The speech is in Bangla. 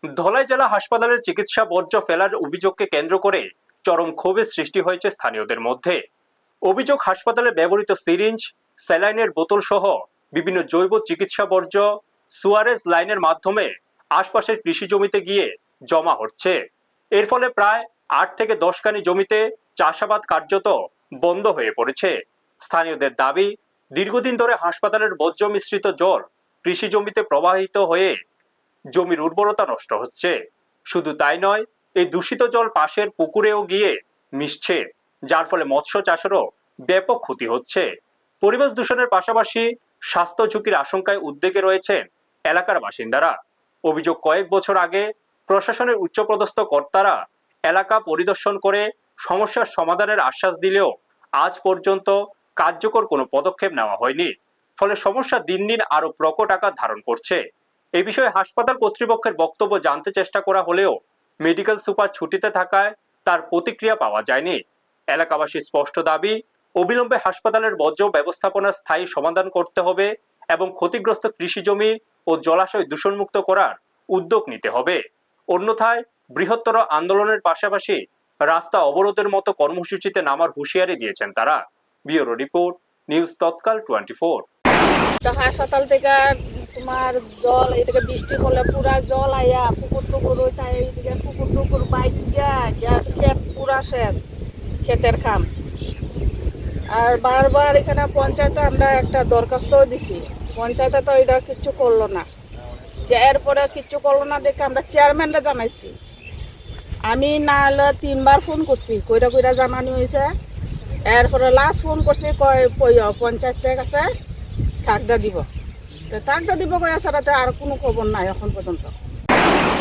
ধলাই জেলা হাসপাতালের চিকিৎসা বর্জ্য ফেলার অভিযোগকে কেন্দ্র করে চরম ক্ষোভের সৃষ্টি হয়েছে স্থানীয়দের মধ্যে। অভিযোগ, হাসপাতালে ব্যবহৃত সিরিঞ্জ, স্যালাইনের বোতল সহ বিভিন্ন জৈব চিকিৎসা বর্জ্য সুয়ারেজ লাইনের মাধ্যমে আশপাশের কৃষি জমিতে গিয়ে জমা হচ্ছে। এর ফলে প্রায় 8 থেকে 10 কানি জমিতে চাষাবাদ কার্যত বন্ধ হয়ে পড়েছে। স্থানীয়দের দাবি, দীর্ঘদিন ধরে হাসপাতালের বর্জ্য মিশ্রিত জল কৃষি জমিতে প্রবাহিত হয়ে জমির উর্বরতা নষ্ট হচ্ছে। শুধু তাই নয়, এই দূষিত জল পাশের পুকুরেও গিয়ে মিশছে, যার ফলে মৎস্য চাষেরও ব্যাপক ক্ষতি হচ্ছে। পরিবেশ দূষণের পাশাপাশি স্বাস্থ্য ঝুঁকির আশঙ্কায় উদ্বেগে রয়েছেন এলাকার বাসিন্দারা। অভিযোগ, কয়েক বছর আগে প্রশাসনের উচ্চপদস্থ কর্তারা এলাকা পরিদর্শন করে সমস্যার সমাধানের আশ্বাস দিলেও আজ পর্যন্ত কার্যকর কোনো পদক্ষেপ নেওয়া হয়নি। ফলে সমস্যা দিন দিন আরো প্রকট আকার ধারণ করছে। এই বিষয়ে হাসপাতাল কর্তৃপক্ষের বক্তব্য জানতে চেষ্টা করা হলেও মেডিকেল সুপার ছুটিতে থাকায় তার প্রতিক্রিয়া পাওয়া যায়নি। এলাকাবাসীর স্পষ্ট দাবি, অবিলম্বে হাসপাতালের বর্জ্য ব্যবস্থাপনার স্থায়ী সমাধান করতে হবে এবং ক্ষতিগ্রস্ত কৃষি জমি ও জলাশয় দূষণমুক্ত করার উদ্যোগ নিতে হবে। অন্যথায় বৃহত্তর আন্দোলনের পাশাপাশি রাস্তা অবরোধের মতো কর্মসূচিতে নামার হুঁশিয়ারি দিয়েছেন তারা। ব্যুরো রিপোর্ট, নিউজ তৎকাল 24। হাসপাতাল থেকে তোমার জল এদিকে বৃষ্টি হলে পুরা জল আইয়া পুকুর টুকুর ওইটাই এইদিকে পুকুর টুকুর বাইক ক্ষেত পুরা শেষ, ক্ষেতের খাম। আর বারবার এখানে পঞ্চায়েতে আমরা একটা দরখাস্ত দিছি, পঞ্চায়েতে তো এটা কিচ্ছু করলো না। এরপরে কিচ্ছু করলো না দেখে আমরা চেয়ারম্যানরা জানাইছি। আমি না হলে 3 বার ফোন করছি, কইরা কইরা জানানো হয়েছে। এরপরে লাস্ট ফোন করছি, কয় পঞ্চায়েতের কাছে থাকদা দিব কয়ে, আর কোনো খবর নাই এখন পর্যন্ত।